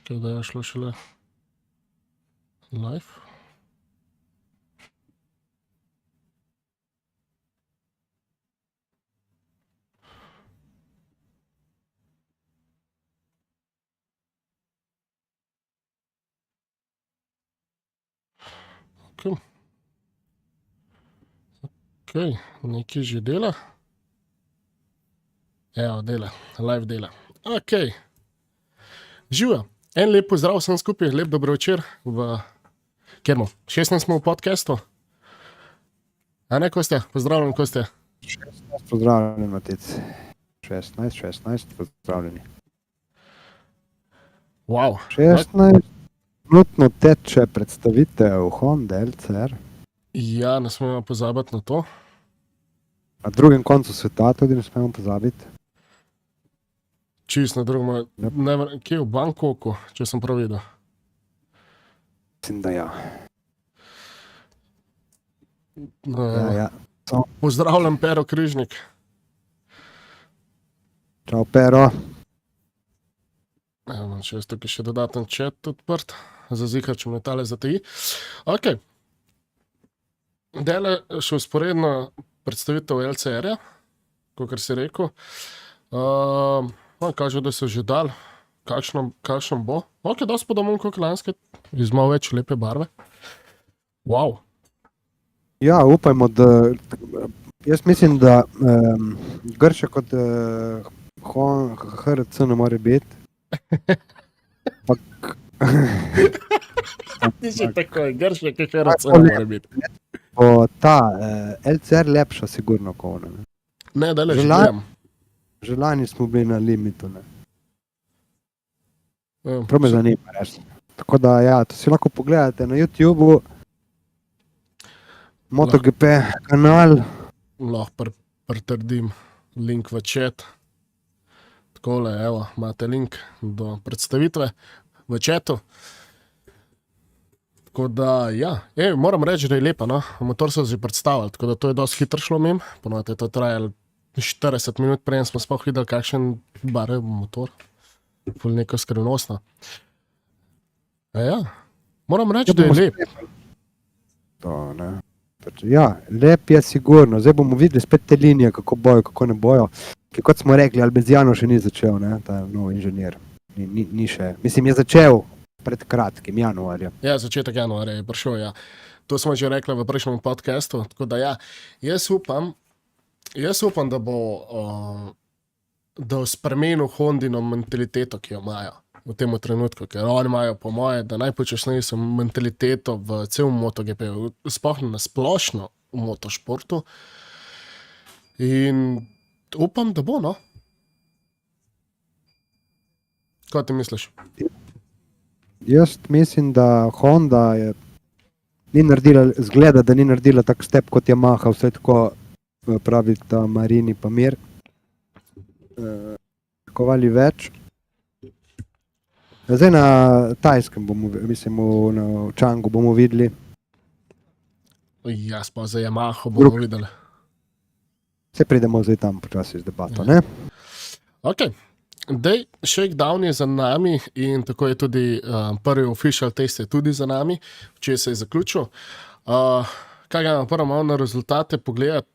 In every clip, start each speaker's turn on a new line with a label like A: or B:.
A: Da je šlo šele live. Ok, nekaj že dela. Evo, dela, live dela. Ok, živa. En lep pozdrav vsem skupaj, lep dobro večer v, kjer smo, 16 smo v podcastu. A ne, ko ste? Pozdravljeni, ko ste?
B: 16, pozdravljeni, Matec. 16, pozdravljeni.
A: Wow.
B: 16, minutno teče predstavitev Honda LCR.
A: Ja, ne smemo pozabiti na to.
B: Na drugem koncu sveta tudi ne smemo pozabiti.
A: Čist na drugem, kje v Bangkoku, če sem prav videl.
B: Mislim, da ja.
A: Ja. Pozdravljam, Pero Križnik.
B: Čau, Pero.
A: Evo, če je tukaj še dodaten chat odprt, za zihar, če me tale zateji. Ok. Dele še usporedno predstavitev LCR-ja, kakor si rekel. Kaže, da so že dal, kakšen bo. Ok, dosti podobno kot lanske, iz malo več lepe barve. Wow.
B: Ja, upajmo, da... Jaz mislim, da Grše kot HRC ne more biti.
A: Ti še tako, Grše kot HRC ne more biti.
B: Ta LCR lepša sigurno kot ona.
A: Ne, da le že gledam.
B: Že lani smo bili na limitu, ne. Prav me zanima, res. Tako da, ja, to si lahko pogledate na YouTubeu. MotoGP kanal.
A: Lahko pritrdim link v chat. Takole, evo, imate link do predstavitve v chatu. Tako da, ja, moram reči, da je lepa, no. Motor so že predstavili, tako da to je dosti hitro šlo mimo. Ponovno je to trajalo 40 minut, prej smo sploh videli, kakšen barve motor. Ful neko skrivnostno. Ja, moram reči, da je lep.
B: To, ne. Ja, lep je sigurno. Zdaj bomo videli spet te linije, kako bojo, kako ne bojo. Ker kot smo rekli, Albezijano še ni začel, ne, ta nov inženir. Ni še. Mislim, je začel pred kratkim, januarja.
A: Ja, začetek januarja je prišel, ja. To smo že rekli v prejšnjem podcastu, tako da ja, jaz upam, da bo spremenil Hondino mentaliteto, ki jo imajo v tem trenutku, ker oni imajo po moje, da najpočasnejšo mentaliteto v celem MotoGP, sploh na splošno v motošportu. In upam, da bo, no. Kaj ti misliš?
B: Jaz mislim, da Honda ni naredila, zgleda, da ni naredila tak step kot Yamaha, vse tako pravi ta Marini pa Mir. Kovali več. Zdaj na Tajskem bomo, mislim, v Changu bomo videli.
A: Jaz pa za Yamaha bomo videli.
B: Se pridemo zdaj tam počasi z debato, ne?
A: Ok. Dej, shakedown je za nami in tako je tudi prvi official test je tudi za nami, če se je zaključil. Kaj ga prvo malo na rezultate pogledati,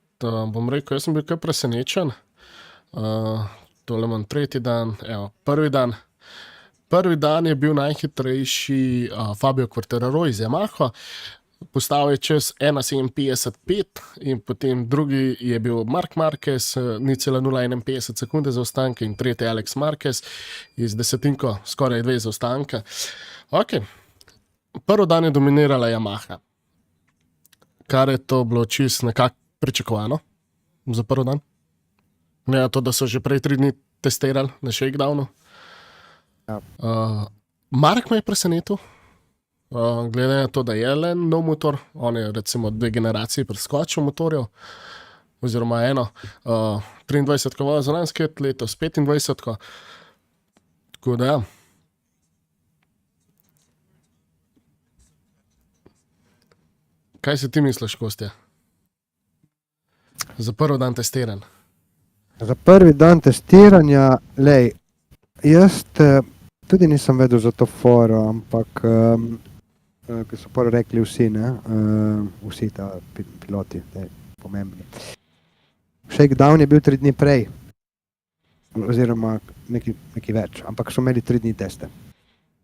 A: bom rekel, jaz sem bil kar presenečen. Tole imam tretji dan, evo, prvi dan. Prvi dan je bil najhitrejši Fabio Quartararo iz Yamaha. Postavil je čez 1:57.5 in potem drugi je bil Marc Marquez, 0,051 sekunde zaostanka in tretji Alex Marquez iz desetinko, skoraj 2 zaostanka. Ok, prvi dan je dominirala Yamaha, kar je to bilo čisto nekako pričakovano za prvi dan. Ne, to, da so že prej 3 dni testirali na shakedownu.
B: Ja.
A: Mark me je presenetil. Glede na to, da je le nov motor, on je recimo 2 generacije preskočil motorjev, oziroma eno, 23 kovala za lanski letos, 25. Tako da ja. Kaj si ti misliš, Kostja? Za prvi dan testiran.
B: Za prvi dan testiranja, lej, jaz tudi nisem vedel za to foro, ampak ki so pol rekli vsi, ne, vsi ta piloti, pomembni. Shakedown je bil 3 dni prej, oziroma nekaj več, ampak so imeli 3 dni teste.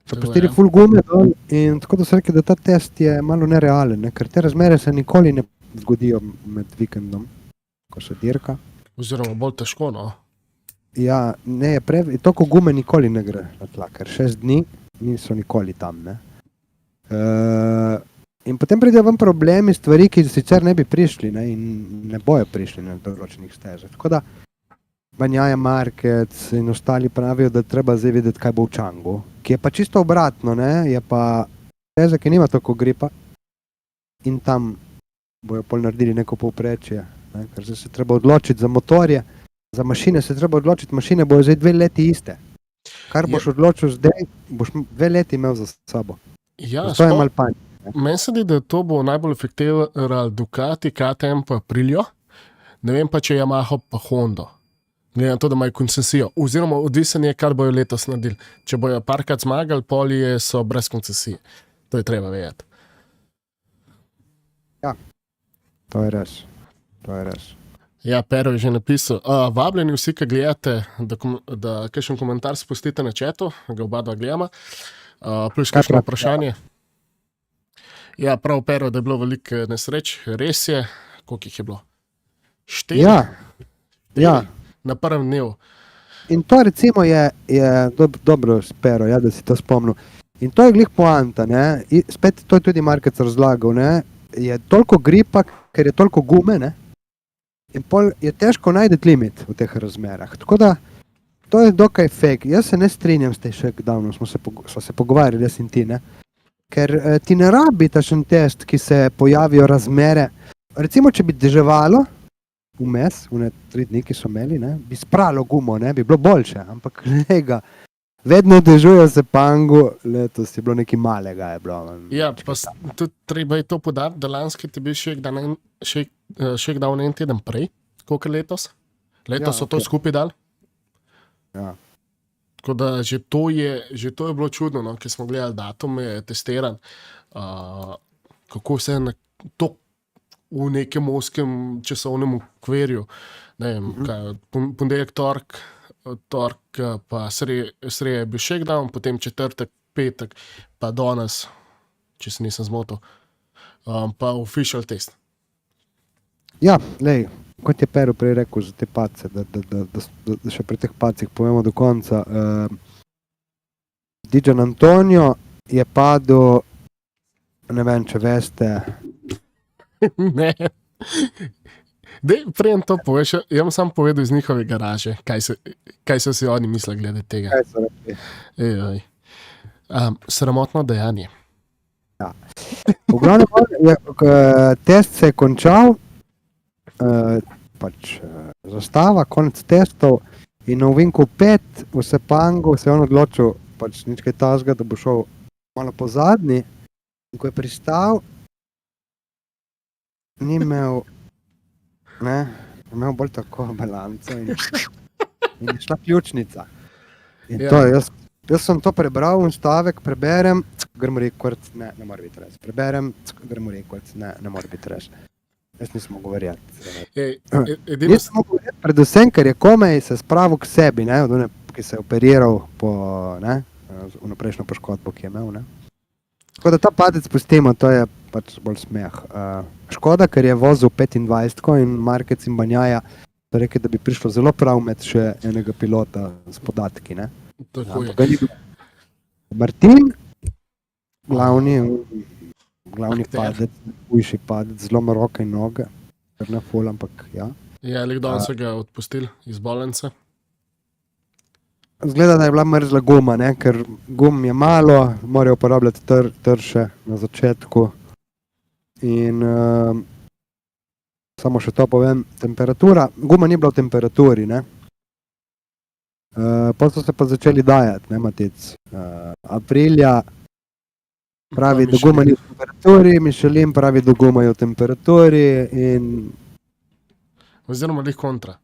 B: So pustili full gume dol in tako da so rekli, da ta test je malo nerealen, ne? Ker te razmere se nikoli ne zgodijo med vikendom, ko se dirka.
A: Oziroma bolj težko, no.
B: Ja, ne, toliko gume nikoli ne gre na tla, ker 6 dni niso nikoli tam, ne. In potem pridejo ven problemi, stvari, ki sicer ne bi prišli, ne, in ne bojo prišli na določenih stezah. Tako da Banjaja Markec in ostali pravijo, da treba zdaj videti, kaj bo v Changu, ki je pa čisto obratno, ne, je pa steza, ki nima toliko gripa in tam bojo pol naredili neko povprečje, ne, ker zdaj se treba odločiti za motorje, za mašine se treba odločiti, mašine bojo zdaj 2 leti iste. Kar boš odločil zdaj, boš 2 leti imel za sabo.
A: Ja,
B: to je malo panj.
A: Meni se zdi, da to bo najbolj efektiviralo Ducati, KTM pa Aprilio, ne vem pa, če Yamaha pa Honda. Glede na to, da imajo koncesijo. Oziroma, odvisen je, kar bojo letos naredili. Če bojo parkrat zmagali, polije so brez koncesije. To je treba vedeti.
B: Ja, to je res. To je res.
A: Ja, Pero je že napisal. Vabljeni vsi, ki gledate, da kakšen komentar spustite na chatu, ga oba dva gledamo. Plus kakšno vprašanje. Ja, prav Pero, da je bilo veliko nesreč. Res je. Koliko jih je bilo? 4?
B: Ja.
A: Na prvem dnevu.
B: In to recimo je dobro Pero, ja, da si to spomnil. In to je glih poanta, ne. Spet to je tudi Markec razlagal, ne. Je toliko gripa, ker je toliko gume, ne. In pol je težko najti limit v teh razmerah. Tako da to je dokaj fake. Jaz se ne strinjam s tem shakedownom, smo se pogovarjali, jaz in ti, ne. Ker ti ne rabi takšen test, ki se pojavijo razmere. Recimo, če bi deževalo vmes, v 3 dni, ki so imeli, ne, bi spralo gumo, ne, bi bilo boljše, ampak lega, vedno dežuje se Pangu, letos je bilo nekaj malega. Je bilo,
A: ja, pa tudi treba je to podariti, da lanski ti bil shakedown en teden prej, koliko letos? Letos so to skupaj dali.
B: Ja.
A: Tako da že to je bilo čudno, no, ker smo gledali datume, testiran, kako se je to v nekem oskem časovnem okvirju, ne vem, ponedeljek, tork, pa sredo je bil shakedown, potem četrtek, petek, pa danes, če se nisem zmotil, pa official test.
B: Ja, lej, kot je Pero prej rekel za te pace, da še pri teh pacih povemo do konca. Dijan Antonio je padel, ne vem, če veste.
A: Ne. Dej, prejem to poveš, jaz sem sam povedal iz njihove garaže, kaj so si oni mislili glede tega.
B: Kaj so rekli?
A: Sramotno dejanje.
B: Ja. V glavnem, test se je končal, zastava, konec testov in na ovinku 5 v Sepangu se je on odločil, nič kaj tasga, da bo šel malo po zadnji in ko je pristal, ni imel bolj tako balanco in je šla ključnica. In to, jaz sem to prebral in stavek preberem, gremo rekord, ne mora biti res. Preberem, gremo rekord, ne mora biti res. Jaz nisem mogel verjeti. Nisem mogel verjeti, predvsem, ker je komaj se spravil k sebi, ne, ki se je operiral po vnaprejšnjo poškodbo, ki je imel. Ne. Tako da ta padec pustimo, to je pač bolj smeh. Škoda, ker je vozil 25 in Markec in Banjaja so rekli, da bi prišlo zelo prav med še enega pilota s podatki. Ne?
A: Tako je.
B: Martin, glavni padec, hujši padec, zlom roke in noge, ker ne ful, ampak ja.
A: Ja, ali kdo so ga odpustili iz bolnice?
B: Zgleda, da je bila mrzla guma, ne? Ker gum je malo, morajo uporabljati trše na začetku. In samo še to povem, temperatura, guma ni bila v temperaturi, ne? Potem so se pa začeli dajati, ne, Matic. Aprilija pravi, da guma ni v temperaturi, Michelin pravi, da guma je v temperaturi in...
A: Oziroma lih kontra.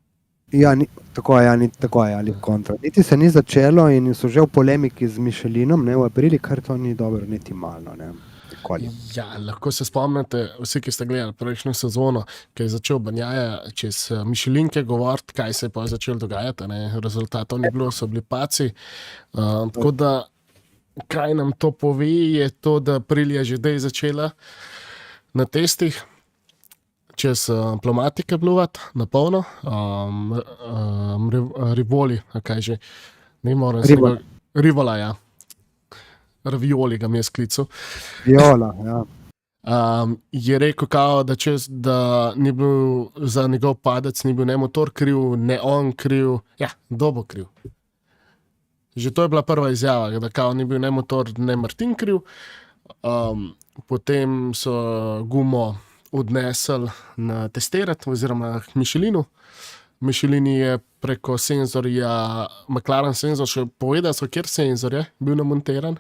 B: Ja, tako je, ali kontra. Niti se ni začelo in so že v polemiki z Michelinom, ne, v aprili, kar to ni dobro, niti malo, ne, nikoli.
A: Ja, lahko se spomnite, vsi, ki ste gledali prejšnjo sezono, ki je začel Banjaja čez Michelinke govoriti, kaj se je pa začelo dogajati. Rezultatov ni bilo, so bili paci. Tako da, kaj nam to pove, je to, da Aprilia že zdaj začela na testih. Čez pneumatike bluvat na polno, Rivoli, kaj že, ne morem se ga, Rivola, ja. Ravioli ga mi je sklical.
B: Viola, ja.
A: Je rekel, kao, da ni bil za njegov padec, ni bil ne motor kriv, ne on kriv, ja, kdo bo kriv. Že to je bila prva izjava, da kao ni bil ne motor, ne Martin kriv. Potem so gumo odnesli na testirati, oziroma k Michelinu. Michelin je preko senzorja, McLaren senzor še povedal, kjer senzor je bil namontiran.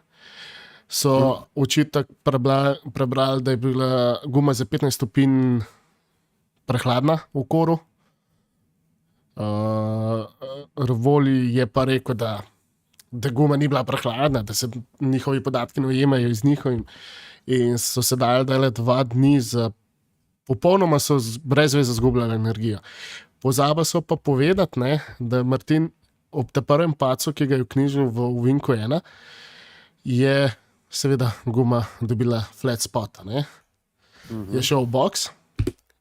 A: So očitek prebrali, da je bila guma za 15 stopinj prehladna v koru. Rivoli je pa rekel, da guma ni bila prehladna, da se njihovi podatki ne ujemajo iz njihovim. In so se dali 2 dni za popolnoma so brez veze zgubljali energijo. Pozaba so pa povedati, ne, da Martin ob tem prvem pacu, ki ga je vknjižil v ovinku 1, je seveda guma dobila flat spot. Je šel v box.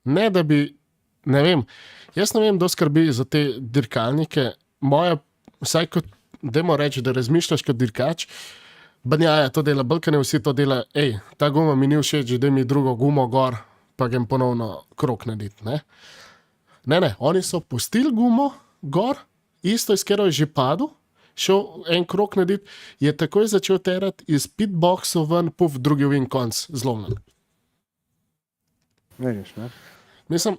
A: Ne, da bi, ne vem, jaz ne vem, kdo skrbi za te dirkalnike. Moja, vsaj kot, dajmo reči, da razmišljaš kot dirkač, Banjaja to dela, Balkane vsi to dela, ta guma mi ni všeč, da mi drugo gumo gor, pa grem ponovno krog narediti. Ne, oni so pustili gumo gor, isto iz katero je že padel, šel en krog narediti, je takoj začel terati iz pitboxov ven, puf, drugi ovin konc, zlomljen.
B: Vediš, ne?
A: Mislim,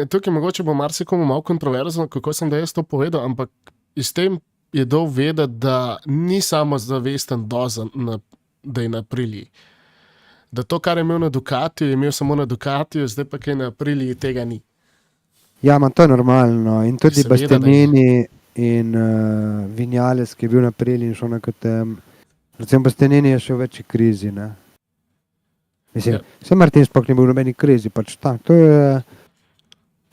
A: tukaj mogoče bo marsikomu malo kontroverzno, kako sem da jaz to povedal, ampak iz tem je dal vedeti, da ni samo zavesten dozen, da je na Apriliji. Da to, kar je imel na Ducatiju, je imel samo na Ducatiju, zdaj pa kaj na Apriliji tega ni.
B: Ja, to je normalno. In tudi Bastianini in Vinales, ki je bil na Apriliji in šel na KTM. Predvsem Bastianini je še v večji krizi. Ne? Mislim, vse Martin sploh ni bil v nobeni krizi. Pač tak, to je...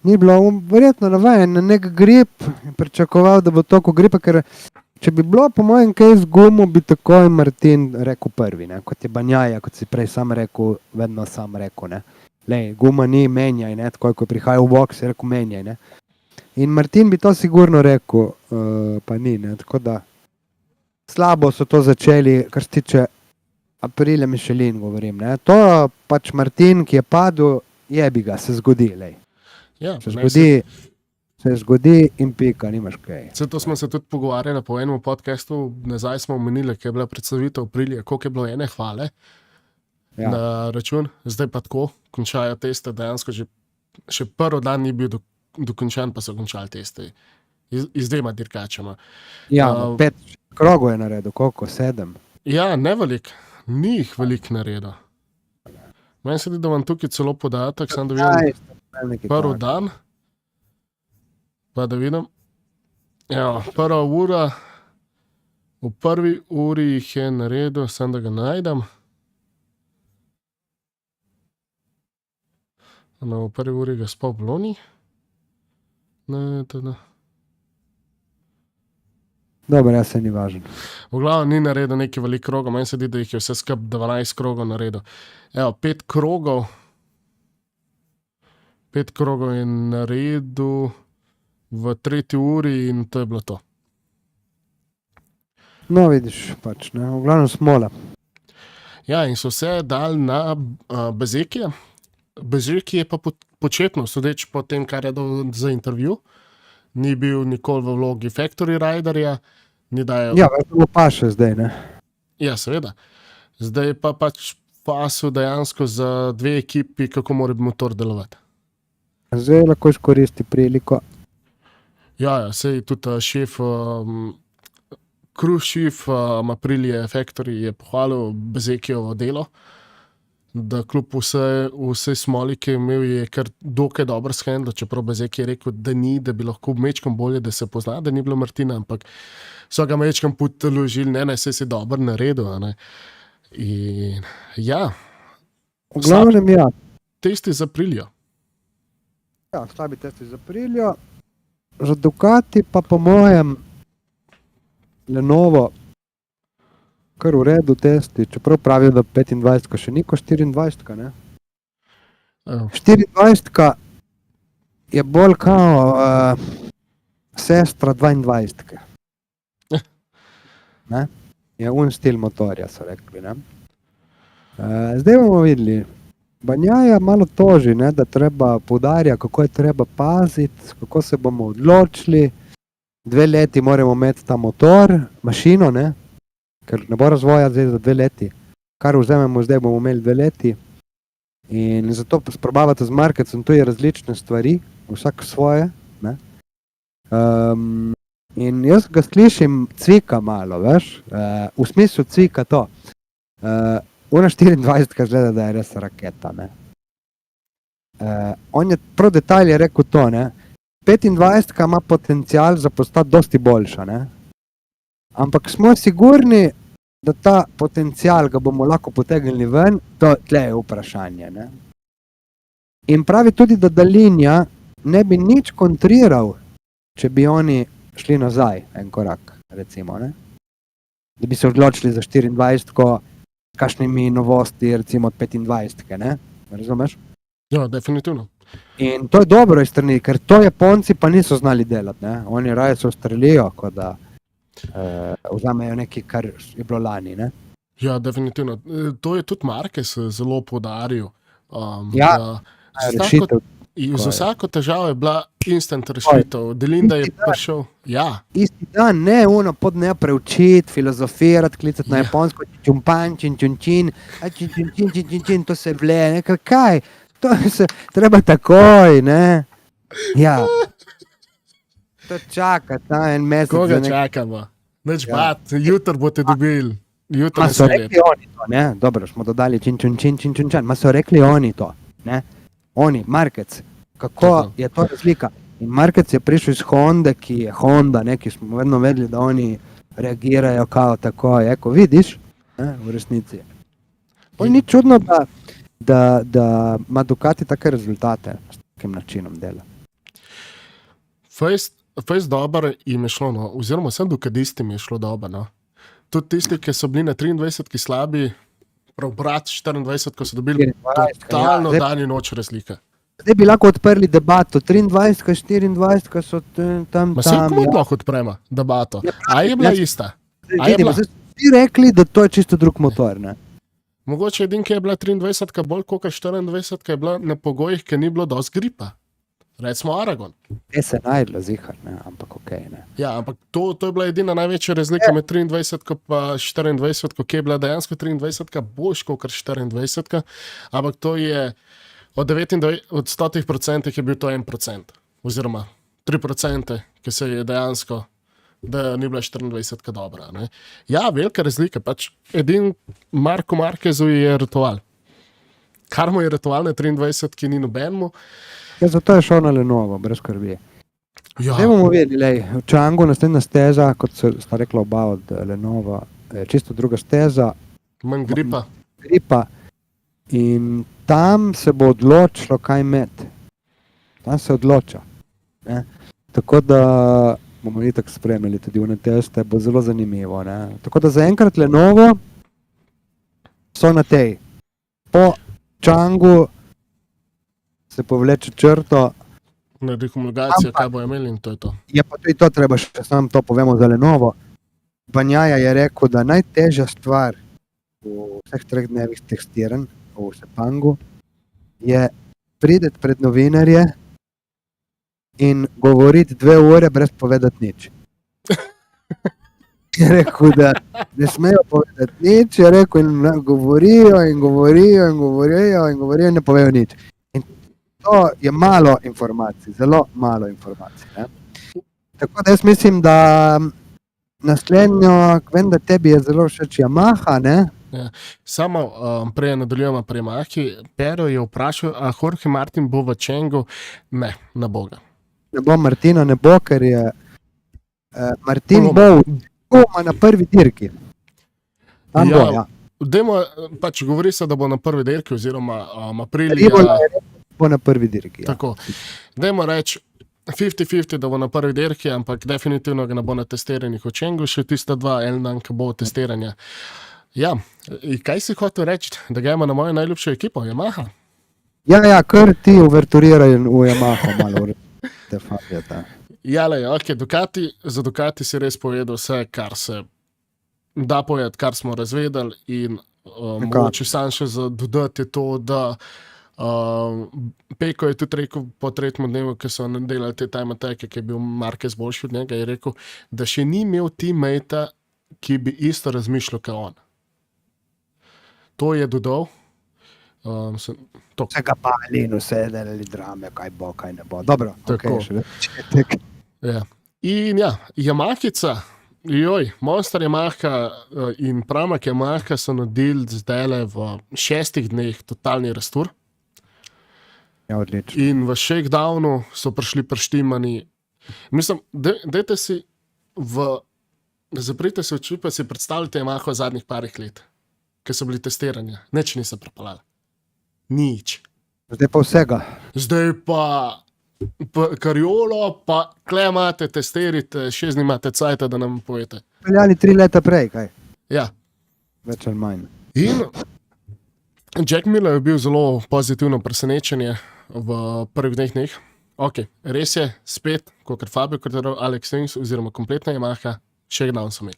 B: Ni bilo verjetno navajen na nek grip in pričakoval, da bo toliko gripa, ker če bi bilo po mojem kaj z gumo, bi takoj Martin rekel prvi, ne? Kot je Banjaja, kot si prej sam rekel, vedno sam rekel, ne? Lej, guma ni menjaj, ne? Tako, ko prihaja v boks, je rekel menjaj, ne? In Martin bi to sigurno rekel, pa ni, ne? Tako da slabo so to začeli, kar se tiče Aprilia Michelin, govorim, ne? To pač Martin, ki je padel, jebi ga, se zgodi, lej.
A: Ja,
B: se zgodi in pika, nimaš kaj.
A: To smo se tudi pogovarjali po enem podcastu, nazaj smo omenili, ki je bila predstavitev Aprilije, koliko je bilo ene hvale na račun, zdaj pa tako, končajo teste, dejansko še prvi dan ni bil dokončan, pa so končali teste z 2 dirkačama.
B: Ja, 5 krogov je naredil, koliko, 7?
A: Ja, ne velik, ni jih velik naredil. Meni se zdi, da vam tukaj celo podatek, sem da vidim prvi dan, pa da vidim, prva ura, v prvi uri jih je naredil, sem da ga najdem. V prvi uri ga sploh bilo ni.
B: Dobro, jaz se ni važen.
A: V glavu ni naredil neki velik krogov, meni se zdi, da jih je vse skup 12 krogov naredil. 5 krogov. 5 krogov je naredil v 3. uri in to je bilo to.
B: No, vidiš, pač, ne, v glavnem smola.
A: Ja, in so vse dali na Bezekija. Bezeki je pa početno, sodeč po tem, kar je dal za intervju. Ni bil nikoli v vlogi factory riderja.
B: Ja, to pa še zdaj, ne?
A: Ja, seveda. Zdaj pa pač pasu dejansko za 2 ekipi, kako mora motor delovati.
B: Zdaj lahko izkoristi priliko.
A: Ja, sej tudi šef, cruise chief Aprilia Factory je pohvalil Bezekijevo delo. da kljub vsej smoli, ki je imel, je kar dokaj dobro shendlo, čeprav Bezek je rekel, da ni, da bi lahko mečkam bolje, da se pozna, da ni bilo Martina, ampak so ga mečkam potložili, ne, se si dobro naredil. A ne. In ja,
B: V glavnem, ja.
A: testi za Aprilio.
B: Ja, slabi testi za Aprilio. Za Ducati pa po mojem Lenovo kar v redu testi, čeprav pravijo, da 25 še ni kot 24, ne? 24 je bolj kao sestra 22. Ne? Je stil motorja, so rekli, ne? Zdaj bomo videli. Banjaja malo toži, ne, da treba poudarja, kako je treba paziti, kako se bomo odločili. 2 leti moramo imeti ta motor, mašino, ne, ker ne bo razvoja zdaj za 2 leti. Kar vzememo zdaj, bomo imeli 2 leti. In zato sprobavate z marketsom tudi različne stvari, vsak svoje. Ne. In jaz ga slišim cvika malo, veš, v smislu cvika to. Ona 24 zgleda, da je res raketa, ne. On je prav detalj je rekel to, ne. 25 ima potencial za postati dosti boljša, ne. Ampak smo sigurni, da ta potencial ga bomo lahko potegnili ven, to tle je vprašanje, ne. In pravi tudi, da Dalinja ne bi nič kontriral, če bi oni šli nazaj en korak, recimo, ne. Da bi se odločili za 24, kakšnimi novosti, recimo od 25, ne? Razumeš?
A: Ja, definitivno.
B: In to je dobro iz strani, ker to Japonci pa niso znali delati, ne? Oni raje se ustrelijo, kot da vzamejo nekaj, kar je bilo lani, ne?
A: Ja, definitivno. To je tudi Marquez zelo poudaril.
B: Ja, rešitev.
A: Z vsako težavo je bila instant rešitev. Delinda je prišel. Ja.
B: Isti dan, ne pod ne preučiti, filozofirati, klicati na japonsko, čumpan, čin, to se vle, ne, kaj, to se treba takoj, ne. Ja. To čaka, ta en mesec.
A: Koga čakamo? Neč bat, jutr boste dobili.
B: Ma so rekli oni to, ne, dobro, smo dodali čin, ma so rekli oni to, ne. Oni, Marquez, kako je to razlika? In Marquez je prišel iz Honda, ki je Honda, ne, ki smo vedno vedeli, da oni reagirajo kao tako, ko vidiš, ne, v resnici. To ni čudno, da ima Ducati take rezultate s takim načinom dela.
A: Fejst dobro jim je šlo, no, oziroma vsem Ducatistim je šlo dobro, no. Tudi tisti, ki so bili na 23, ki slabi, prav brat 24, ko so dobili totalno dan in noč razlika.
B: Zdaj bi lahko odprli debato, 23, 24 so tam.
A: Ma se kako lahko odprema debato? A je bila ista?
B: Vsi rekli, da to je čisto drug motor, ne?
A: Mogoče edin, ki je bila 23, bolj kot 24, ki je bila na pogojih, ki ni bilo dosti gripa. Recimo Aragon.
B: Je se najdlo zihar, ne, ampak okej, ne.
A: Ja, ampak to je bila edina največja razlika med 23 pa 24, ki je bila dejansko 23 boljš kot 24, ampak to je od 100% je bil to 1%, oziroma 3%, ki se je dejansko, da ni bila 24 dobra, ne. Ja, velika razlika, pač edin Marko Marquezu je ritual. Kar mu je ritual na 23, ki ni nobenmu.
B: Ja, zato je šel na Lenovo, brez skrbi.
A: Ja.
B: Zdaj bomo vedeli, v Changu naslednja steza, kot sta rekla oba od Lenova, je čisto druga steza.
A: Manj gripa.
B: Gripa. In tam se bo odločilo, kaj imeti. Tam se odloča. Ne? Tako da bomo itak spremljali tudi v teste, bo zelo zanimivo. Ne? Tako da zaenkrat Lenovo so na tej. Po Changu se povleče črto.
A: Na dehomologacijo, kaj bo imeli in to je to.
B: Je pa tudi to, treba še sam to povemo za Lenovo. Banjaja je rekel, da najtežja stvar v vseh 3 dnevih testiranj v Sepangu je priti pred novinarje in govoriti 2 ure brez povedati nič. Je rekel, da ne smejo povedati nič, je rekel in govorijo in ne povejo nič. To je malo informacij, zelo malo informacij. Ne? Tako da jaz mislim, da naslednjo, vem, da tebi je zelo všeč Yamaha, ne?
A: Ja. Samo prej nadaljujemo pri Yamahi. Pero je vprašal, a Jorge Martin bo v Čengu? Ne boga.
B: Ne bo Martina, ne bo, ker je Martin
A: Poloma.
B: bo na prvi dirki. Tam
A: Ja.
B: bo, ja.
A: Dajmo, pač govori se, da bo na prvi dirki, oziroma aprilja.
B: Rivola je rekel, da bo na prvi dirki. Ja.
A: Tako. Dajmo reči 50-50, da bo na prvi dirki, ampak definitivno ga ne bo na testiranjih v Čengu, še tista dva, en dan, ki bo testiranja. Ja, in kaj si hotel reči, da gremo na mojo najljubšo ekipo, Yamaha?
B: Ja, kar ti uverturiraj v Yamaha malo. Te fabjeta.
A: Ja, le, ok, za Ducati si res povedal vse, kar se da povedati, kar smo razvedeli in mogoče sam še dodati to, da Peko je tudi rekel po tretjem dnevu, ki so delali te time attacke, ki je bil Marquez boljši od njega, je rekel, da še ni imel teammate, ki bi isto razmišljal kot on. To je dodal.
B: Vsega pali in vse delali drame, kaj bo, kaj ne bo. Dobro,
A: Tako.
B: okay,
A: Ja. In ja, Yamahica, Monster Yamaha in Pramac Yamaha so naredili zdaj v 6 dneh totalni rastur.
B: Ja, odlično.
A: In v shakedownu so prišli prštimani. Mislim, dajte si zaprite se oči, pa si predstavljate Yamaha v zadnjih parih let, ki so bili testiranja. Nič niso prepeljali. Nič.
B: Zdaj pa vsega.
A: Zdaj pa Kariolo, pa kle imate, testirite, 6 dni imate cajta, da nam povete.
B: Peljali 3 leta prej, kaj?
A: Ja.
B: Več ali manj.
A: In Jack Miller je bil zelo pozitivno presenečenje v prvih dneh. Ok, res je, spet, kot Fabio Quartararo, Alex Rins oziroma kompletna Yamaha, shakedown so imeli.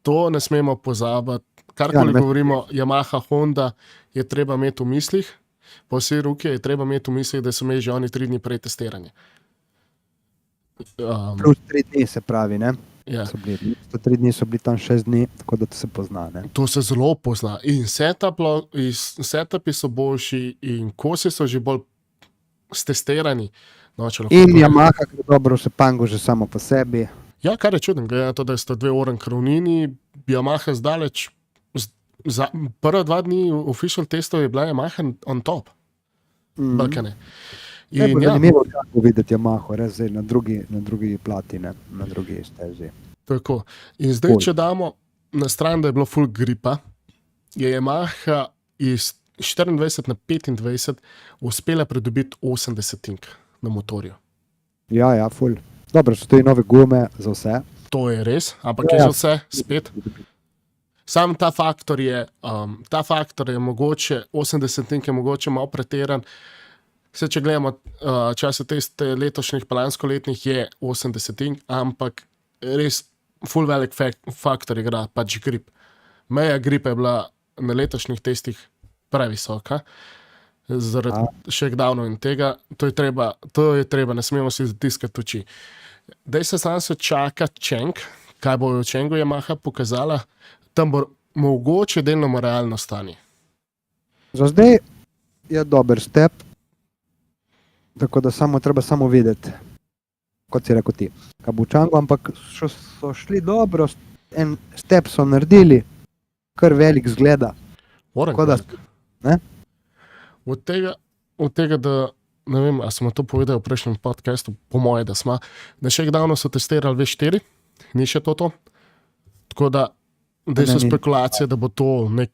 A: To ne smemo pozabiti. Karkoli govorimo, Yamaha, Honda, je treba imeti v mislih, po vsej ruki je treba imeti v mislih, da so imeli že oni 3 dni prej testiranje.
B: Plus 3 dni se pravi, ne?
A: Ja.
B: 3 dni so bili tam 6 dni, tako da to se pozna, ne?
A: To se zelo pozna. In setupi so boljši in kosi so že bolj stestirani. No,
B: in Yamaha, ki je dobro v Sepangu že samo po sebi.
A: Ja, kar je čudno, glede na to, da sta 2 Oran Kravnini, Yamaha zdaleč. Prva 2 dni official testov je bila Yamaha on top. Balkane.
B: Je bilo zanimivo videti Yamaho, res zdaj na drugi plati, ne? Na drugi stezi.
A: Tako. In zdaj, če damo na stran, da je bilo full gripa, je Yamaha iz 24 na 25 uspela pridobiti 80 na motorju.
B: Ja, full. Dobro, so tudi nove gume za vse.
A: To je res, ampak je za vse spet. Sam ta faktor je mogoče, 80 je mogoče malo pretiran. Vse, če gledamo čase teste letošnjih plansko-letnih, je 80, ampak res full velik faktor igra pač grip. Meja gripe je bila na letošnjih testih previsoka, zaradi shakedownov in tega. To je treba, ne smemo si zatiskati oči. Dej se sam se čaka Čeng, kaj bo v Čengu Yamaha pokazala, tam bo mogoče delno realno stanje.
B: Za zdaj je dober step, tako da treba samo videti, kot si rekel ti, kaj bo v Čengu, ampak so šli dobro, en step so naredili, kar velik zgleda.
A: Od tega, da ne vem, a smo to povedali v prejšnjem podcastu, po moje, da smo, da še davno so testirali V4, ni še to. Tako da so spekulacije, da bo to nek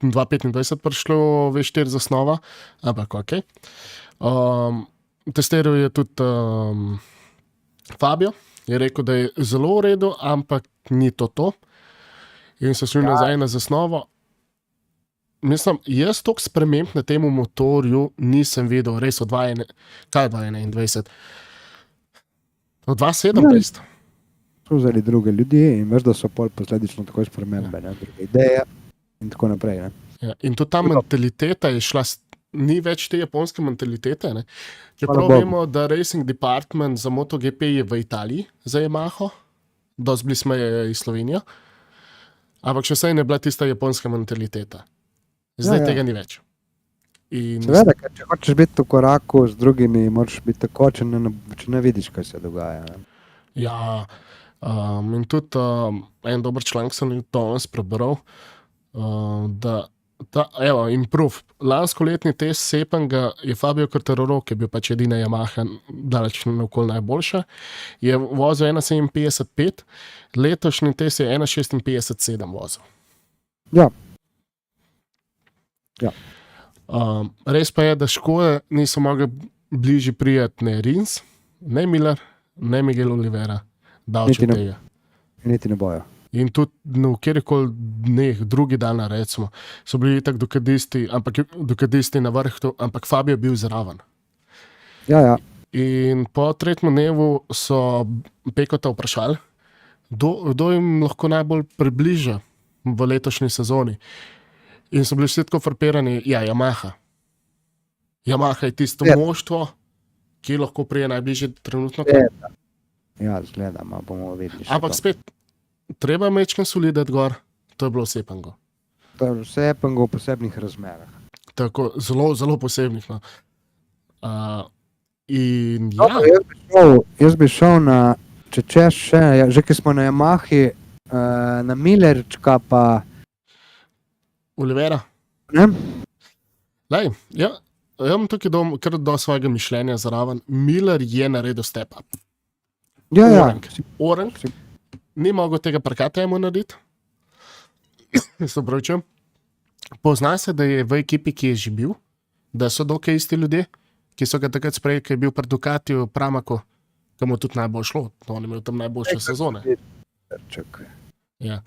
A: 2025 prišlo V4 zasnova, ampak ok. Testiral je tudi Fabio, je rekel, da je zelo v redu, ampak ni to. In so šli nazaj na zasnovo. Mislim, jaz toliko sprememb na tem motorju nisem videl, res od 2021. Od 2017.
B: So vzeli druge ljudi in veš, da so posledično tako spremembe, druge ideje in tako naprej. Ne?
A: Ja, in tudi ta mentaliteta je šla, ni več te japonske mentalitete. Ne? Čeprav vemo, da Racing Department za MotoGP je v Italiji za Yamaho, dosti blizu meje iz Slovenijo, ampak še vsaj ne bila tista japonska mentaliteta. Zdaj tega ni več.
B: Seveda, če hočeš biti v koraku z drugimi, moraš biti tako, če ne vidiš, kaj se dogaja. Ne?
A: Ja, in tudi en dober članek sem danes prebral, Improve. Lansko letni test Sepanga je Fabio Quartararo, ki je bil pač edina Yamaha, daleč naokoli najboljša, je vozil 1,57,5, letošnji test je 1,56,7 vozil.
B: Ja. Ja.
A: Res pa je, da škode niso mogli bližje prijeti ne Rins, ne Miller, ne Miguel Oliveira, davče
B: Niti ne.
A: tega.
B: Niti ne bojo.
A: In tudi v kjerkoli dneh, drugi dan, recimo, so bili tako dokadisti na vrhu, ampak Fabio je bil zraven.
B: Ja.
A: In po tretjem dnevu so Pekota vprašali, kdo jim lahko najbolj približa v letošnji sezoni. In so bili vsi tako frapirani, Yamaha. Yamaha je tisto moštvo, ki lahko prije najbližje trenutno.
B: Ja, zgledam, bomo videli.
A: Ampak spet, treba mečkam solideti gor, to je bilo v Sepangu.
B: To je v Sepangu v posebnih razmerah.
A: Tako, zelo, zelo posebnih. No.
B: Jaz bi šel na, če še, že ki smo na Yamahi, na Millerčka pa...
A: Oliveira.
B: Ne?
A: Lej, jaz imam tukaj kar do svojega mišljenja zraven. Miller je naredil step up.
B: Ja.
A: Orang. Ni mogel tega prekata jemu narediti. Se pravičujem. Pozna se, da je v ekipi, ki je že bil, da so dokaj isti ljudje, ki so ga takrat sprejeli, ki je bil pred Ducatiju Pramaku, ki mu tudi najbolj šlo. On je imel tam najboljše sezone. Ja.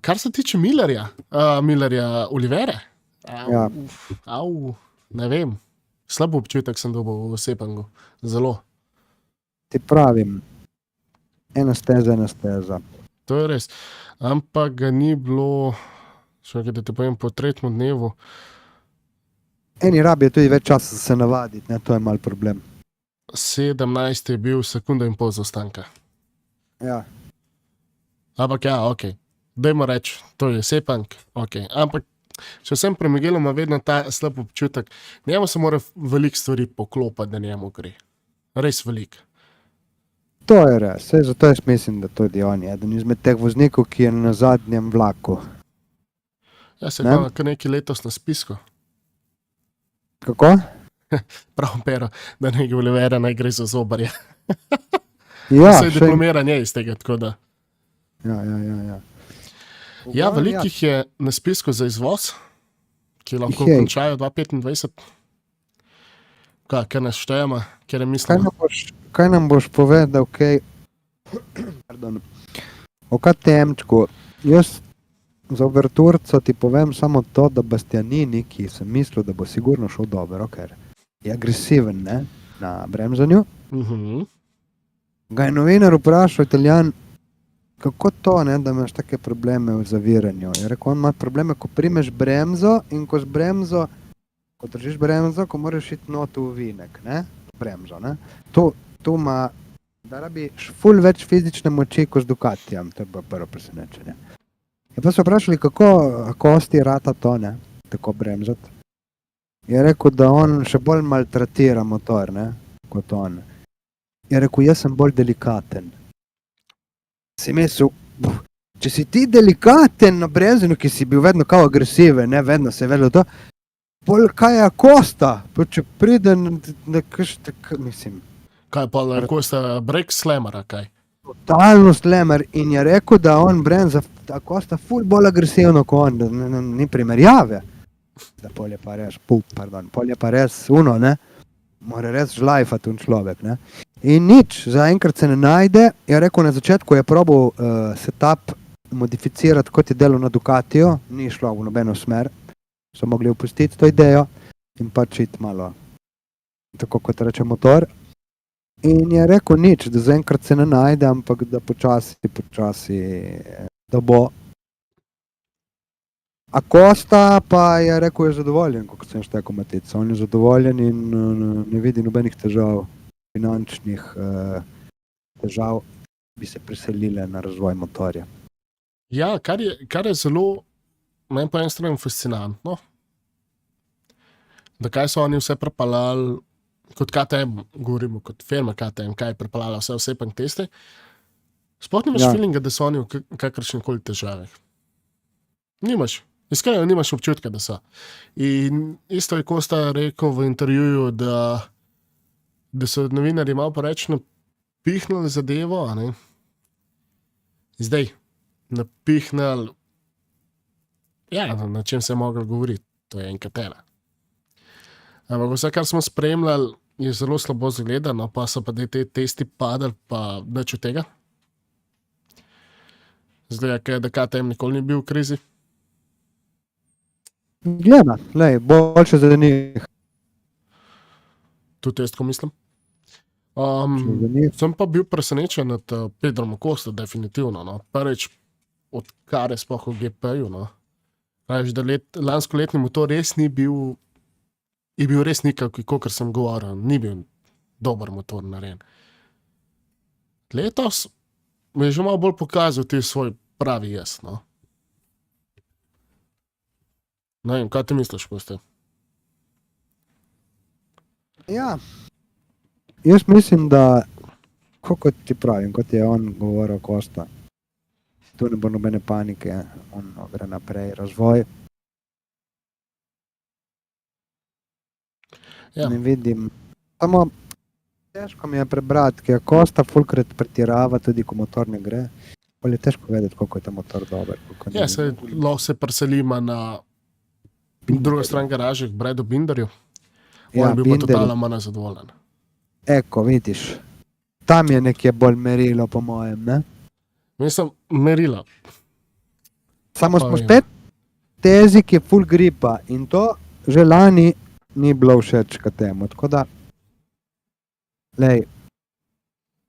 A: Kar se tiče Millerja Olivere, ne vem, slabo občutek sem dobil v Sepangu. Zelo.
B: Ti pravim, ena steza.
A: To je res. Ampak ga ni bilo, da te povem, po tretjem dnevu.
B: Eni rabijo tudi več časa se navaditi, ne? To je mal problem.
A: 17 je bil sekunda in pol zaostanka.
B: Ja.
A: Ampak ja, ok. Dajmo reči, to je Sepang, ok. Ampak če sem pri Miguelu, ima vedno ta slab občutek, njemu se mora veliko stvari poklopati, da njemu gre. Res veliko.
B: To je res, zato jaz mislim, da tudi on je eden izmed teh voznikov, ki je na zadnjem vlaku.
A: Ja, se je kar nekaj letos na spisku.
B: Kako?
A: Prav pero, da nekaj Olivera naj gre za zobarje.
B: Ja,
A: se je diplomiran je iz tega, tako da.
B: Ja.
A: Ja, velikih je na spisku za izvoz, ki lahko končajo 2025. Kaj nas štejemo, kjer je mislimo?
B: Kaj nam boš povedal, o KTM-čku? Jaz za overturco ti povem samo to, da Bastianini, ki sem mislil, da bo sigurno šel dobro, ker je agresiven, ne, na bremzanju. Ga je novinar vprašal, Italijan, kako to, ne, da imaš take probleme v zaviranju. Je rekel, on ima probleme, ko primeš bremzo in ko z bremzo, ko držiš bremzo, ko moraš iti not v vinek, ne, bremzo, ne. To ima, da rabiš ful več fizične moči kot z Ducatijem, to je bilo prvo presenečenje. Je pa so vprašali, kako kosti rata to, ne, tako bremzati. Je rekel, da on še bolj maltratira motor, ne, kot on. Je rekel, jaz sem bolj delikaten. Si mislil, če si ti delikaten na bremzanju, ki si bil vedno kao agresiven, ne, vedno se je vedelo to, bolj kaj je Kosta, pa če pride mislim.
A: Kaj pa Kosta, break slamera, kaj?
B: Totalno slamer in je rekel, da on bremza Kosta ful bolj agresivno kot on, da ni primerjave. Da pol je pa res uno, ne, mora res žlajfati un človek, ne. In nič, zaenkrat se ne najde, je rekel na začetku, je probal setup modificirati, kot je delal na Ducatiju, ni šlo v nobeno smer, so mogli opustiti to idejo in pač iti malo, tako kot reče motor. In je rekel nič, da zaenkrat se ne najde, ampak da počasi, da bo. A Kosta pa je rekel, je zadovoljen, kot sem štekel Matica. On je zadovoljen in ne vidi nobenih težav, finančnih težav, bi se preselile na razvoj motorja.
A: Ja, kar je zelo, meni po eni strani fascinantno, da kaj so oni vse prepeljali, kot KTM, govorimo kot firma KTM, kaj je prepeljala vse Sepang teste, sploh nimaš feelinga, da so oni v kakršnikoli težavah. Nimaš. Iskreno nimaš občutka, da so. In isto je Kosta rekel v intervjuju, da so novinarji malo preveč napihnili zadevo, a ne. Zdaj, napihnili, ja, na čem se je moglo govoriti, to je enkrat ena. Ampak vse, kar smo spremljali, je zelo slabo zgledano, pa so pa te testi padali, pa nič od tega. Zdaj, da KTM nikoli ni bil v krizi.
B: Gleda, boljše za njih.
A: Tudi jaz tako mislim.
B: Za njih.
A: Sem pa bil presenečen nad Pedrom Acosta, definitivno. No. Prvič, odkar je sploh v GP-ju. No. Praviš, da lansko letni motor res ni bil, je bil res nekako, kot sem govoril, ni bil dober motor narejen. Letos mi je že malo bolj pokazal ti svoj pravi jaz. No. Ne vem, kaj ti misliš, Kosta?
B: Ja, jaz mislim, da, kot ti pravim, kot je on govoril, Kosta, tu ne bo nobene panike, on gre naprej, razvoj.
A: Ja.
B: Ne vidim, samo težko mi je prebrati, ker Kosta fulkrat pretirava, tudi ko motor ne gre, pa je težko vedeti, koliko je ta motor dober.
A: Ja, se lahko se preselima na drugo stran garaže, k Bradu Binderju. On je bil pa totalno manj zadovoljen.
B: Eko, vidiš, tam je nekje bolj merilo, po mojem, ne?
A: Mislim, merila.
B: Samo
A: Pa
B: smo
A: je.
B: spet tezi, ki je full gripa in to že lani ni bilo všeč temu, tako da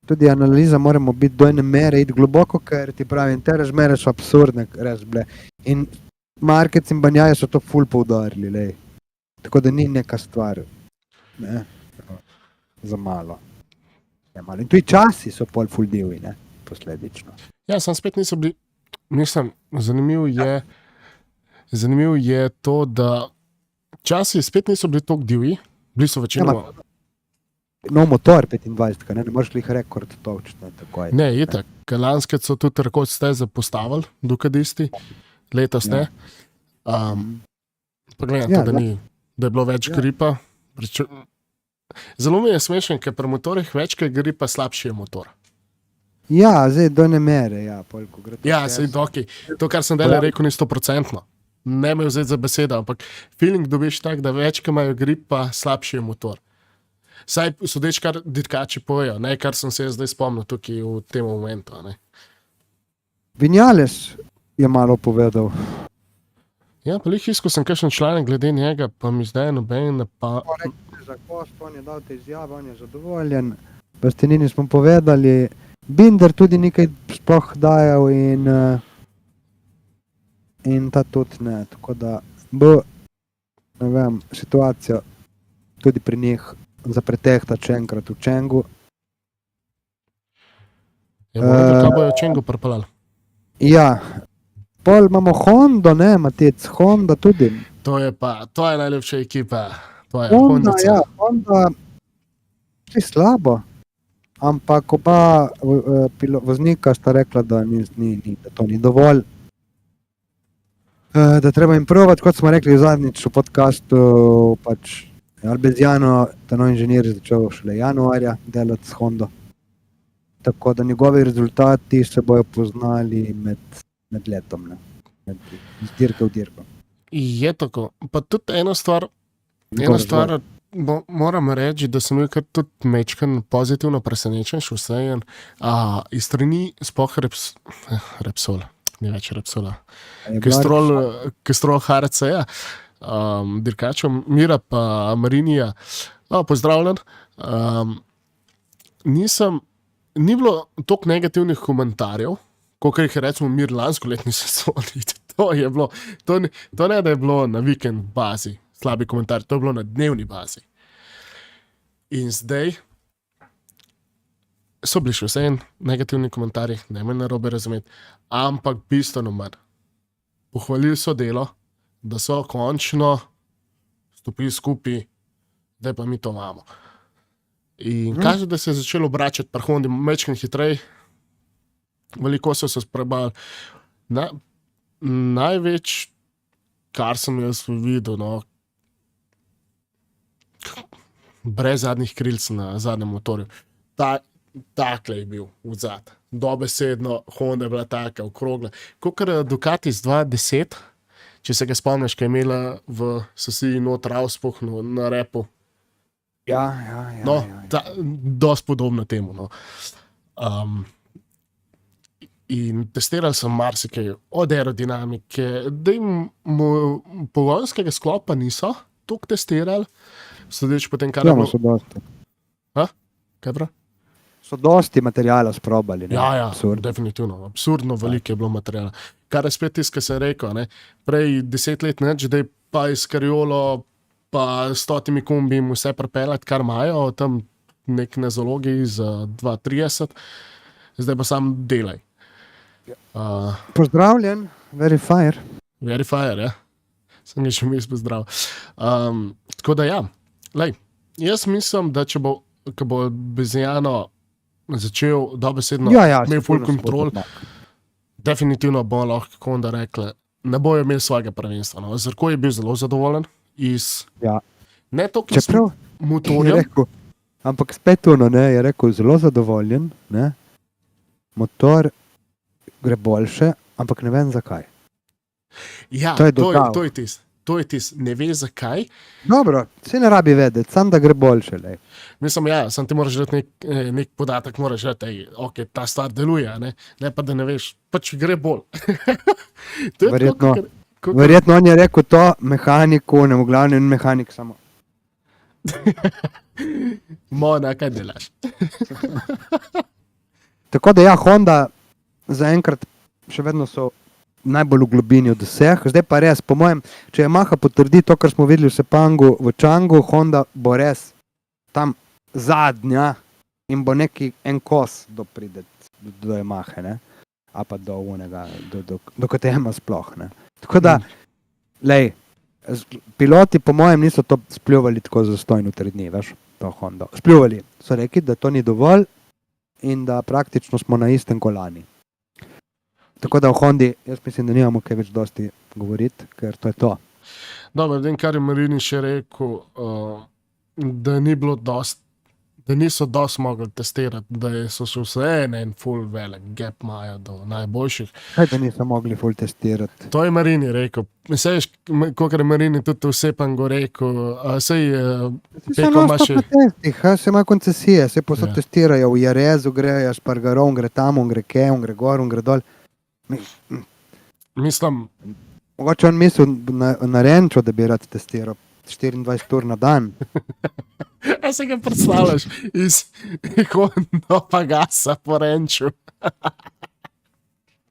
B: tudi analiza moramo biti do ene mere, iti globoko, ker ti pravim, te razmere so absurdne, res bile. In Markec in Banjaje so to full poudarili, tako da ni neka stvar, ne, za malo. In tudi časi so pol full divji, ne, posledično.
A: Ja, sem spet niso bili, mislim, zanimiv je to, da časi spet niso bili toliko divji, bili so večinoma.
B: Nov motor 25, ne moreš jih rekord točno takoj.
A: Ne, itak, ker lanske so tudi rekord steze postavili, dukadisti, letos ne. Pa gledam,
B: Ja,
A: da je bilo več gripa. Zelo mi je smešen, ker pri motorjih več, ker gripa, slabši je motor.
B: Ja, zdaj do ne mere, ja, polko gre.
A: Ja, sej doki. To, kar sem delal, rekel, ni 100%. Ne me vzeti za besedo, ampak feeling dobiš tak, da več, ki imajo gripa, slabši je motor. Saj sodeč, kar dirkači povejo, ne, kar sem se zdaj spomnil tukaj v tem momentu. Ne.
B: Vinales je malo povedal.
A: Ja, pa lih iskal sem kakšen članek glede njega, pa mi zdaj noben pa...
B: Za Kost, on je dal te izjave, on je zadovoljen. Bastianini smo povedali, Binder tudi nekaj sploh dajal in ta tudi ne, tako da bo, ne vem, situacija tudi pri njih za pretehtat še enkrat v Čengu.
A: Ja, moram, kaj bojo Čengu pripeljali?
B: Ja, pol imamo Hondo, ne, Matec, Honda tudi.
A: To je najlepša ekipa. To je
B: Honda,
A: Hondica.
B: ja, Honda ni slabo, ampak oba voznika sta rekla, da to ni dovolj. Da treba improvati, kot smo rekli zadnjič v podcastu, pač Albeziano, ta nov inženir, je začel šele januarja delati s Hondo. Tako da njegovi rezultati se bojo poznali med letom, ne? Med dirke v dirko.
A: Je tako. Pa tudi ena stvar moram reči, da sem bil kar tudi mečken pozitivno presenečen, še vsejen. Iz strani sploh Repsola, ni več Repsola. Kestrol HRC-ja, dirkačev Mira pa Marinija, pozdravljen. Ni bilo toliko negativnih komentarjev, koliko jih je recimo Mir lansko letni sezoni. To ne, da je bilo na vikend bazi slabi komentar, to je bilo na dnevni bazi. In zdaj so bili še vseeno negativni komentarji, ne me narobe razumeti, ampak bistveno manj. Pohvalili so delo, da so končno stopili skupaj, da pa mi to imamo. In kaže, da se je začelo obračati pri Hondi mečken hitrej, veliko so se sprebali. Največ kar sem jaz videl, no, brez zadnjih krilc na zadnjem motorju. Takle je bil vzad. Dobesedno Honda je bila taka okrogla. Kakor Ducati z 2.10, če se ga spomniš, ki je imela v sosiji noter auspuhnu na repu.
B: Ja.
A: No, dosti podobno temu. No. In testiral sem marsikaj, od aerodinamike, da jim pogonskega sklopa niso toliko testirali, sledeč potem, kar je bilo.
B: So dosti.
A: Kaj prav?
B: So dosti materijala sprobali. Ne?
A: Ja,
B: Absurd.
A: definitivno. Absurdno veliko je bilo materijala. Kar je spet tisto, kar sem rekel. Ne? Prej 10 let neč, da je pa izkariolo, pa 100 kombi jim vse prepeljati, kar imajo, tam nek nezologi za 2.30, zdaj pa sam delaj.
B: Pozdravljen, Verifier.
A: Verifier, ja. Sem ga še mis pozdrav. Tako da ja, lej, jaz mislim, da če bo, ko bo Beziano začel dobesedno imel full control, definitivno bo lahko Honda rekla, ne bojo imeli svojega prvenstva. No. Zarko je bil zelo zadovoljen iz ne toliko iz motorja.
B: Ampak spet ono, ne, je rekel, zelo zadovoljen, ne. Motor gre boljše, ampak ne vem zakaj.
A: Ja,
B: to je
A: tisto. To je tisto, ne veš zakaj.
B: Dobro, se ne rabi vedeti, sam da gre boljše. Lej.
A: Mislim, ja, sam ti moraš dati nek podatek, moraš dati, ok, ta stvar deluje, ne pa da ne veš, pač gre bolj.
B: Verjetno on je rekel to mehaniku, ne v glavnem mehanik samo.
A: Mona, kaj delaš?
B: Tako da ja, Honda zaenkrat še vedno so najbolj v globini od vseh. Zdaj pa res, po mojem, če Yamaha potrdi to, kar smo videli v Sepangu, v Changu, Honda bo res tam zadnja in bo neki en kos doprideti do Yamahe, ne? A pa do onega, do KTM sploh, ne? Tako da, lej, piloti po mojem niso to spljuvali tako zastojno 3 dni, veš, to Honda. Spljuvali, so rekli, da to ni dovolj in da praktično smo na istem kolani. Tako da v Hondi, jaz mislim, da nimamo kaj več dosti govoriti, ker to je to.
A: Dobro, vem, kar je Marini še rekel, da ni bilo dosti, da niso dosti mogli testirati, da so še vse en full velik gap imajo do najboljših.
B: Kaj da niso mogli full testirati?
A: To je Marini rekel. Misliš, kakor je Marini tudi vse Pango rekel, sej Peko ima še...
B: Se ima koncesije, se posod testirajo, v Jerezu gre, Špargarov, gre tam, gre Kev, gre gor, gre dol.
A: Mislim...
B: Mogoče on mislil na Renčo, da bi rad testiral 24 ur na dan.
A: A se ga predstavljaš iz Honda pa gasa po Renču.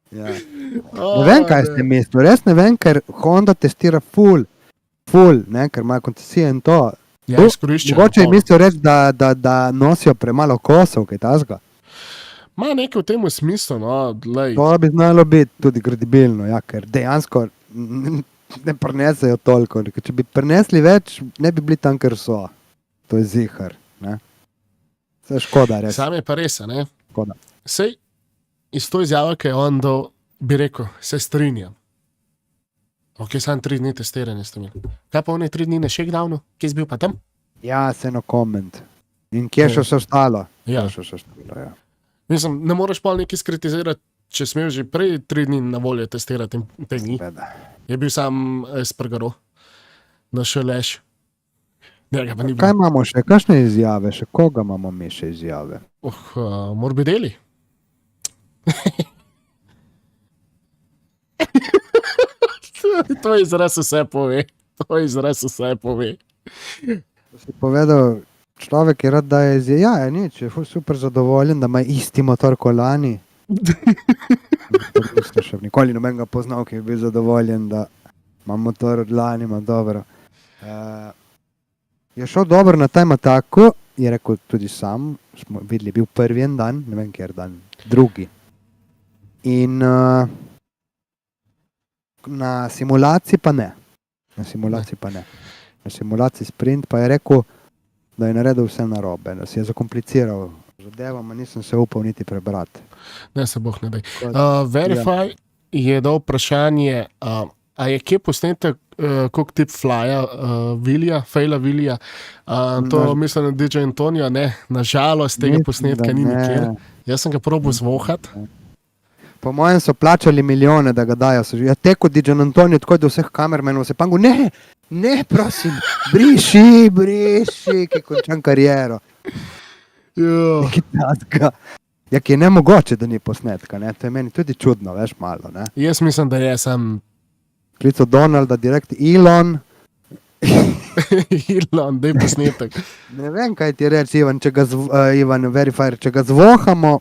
B: Ja. Ne vem, kaj ste mislili, res ne vem, ker Honda testira full, ne, ker ima koncesije in to.
A: Ja,
B: mogoče je mislil reči, da nosijo premalo kosov, kaj tazga.
A: Ma nekaj v tem smislu, no, lej.
B: To bi znalo biti tudi kredibilno, ja, ker dejansko ne prenesejo toliko. Če bi prenesli več, ne bi bili tam, ker so. To je zihar, ne. Se škoda, res.
A: Sam je pa res, ne.
B: Škoda.
A: Sej, iz to izjava, ki je on dal, bi rekel, se strinjam. Ok, sam 3 dni testiranja ste imeli. Kaj pa oni 3 dni na shakedownu? Kje si bil pa tam?
B: Ja, se no comment. In kje še vse ostalo?
A: Ja.
B: Ja.
A: Mislim, ne moreš pa nekaj skritizirati, če smel že prej 3 dni na voljo testirati te dni. Je bil sam Espargaro, da še leš.
B: Kaj imamo še? Kakšne izjave? Še koga imamo mi še izjave?
A: Morbidelli. To izraz vse pove.
B: Si povedal, človek je rad, da je izjave. Ja, je nič, je super zadovoljen, da ima isti motor kolani. Še nikoli noben ga poznal, ki je bil zadovoljen, da ima motor od lani, ima dobro. Je šel dobro na tem ataku, je rekel tudi sam, smo videli, bil prvi en dan, ne vem, kjer dan, drugi. In na simulaciji pa ne. Na simulaciji sprint pa je rekel, da je naredil vse narobe, da si je zakompliciral zadevo, ma nisem se upal niti prebrati.
A: Ne se boh ne daj. Verify je dal vprašanje, A je kje posnetek, koliko tip flya, Fejla Vilija, to mislim, da DJ Antonija, ne, nažalost tega posnetka ni nikjer. Jaz sem ga probal zvohati.
B: Po mojem so plačali milijone, da ga dajo. Ja, teko DJ Antonijo, tako da vseh kamermenov se pangu, ne, prosim, briši, ki končam kariero. Nekaj tazga. Ja, ki je nemogoče, da ni posnetka, ne? To je meni tudi čudno, veš, malo, ne?
A: Jaz mislim, da je sam...
B: Klico Donalda, direkt Elon.
A: Elon, daj posnetek.
B: Ne vem, kaj ti reči, Ivan, Ivan Verifier, če ga zvohamo,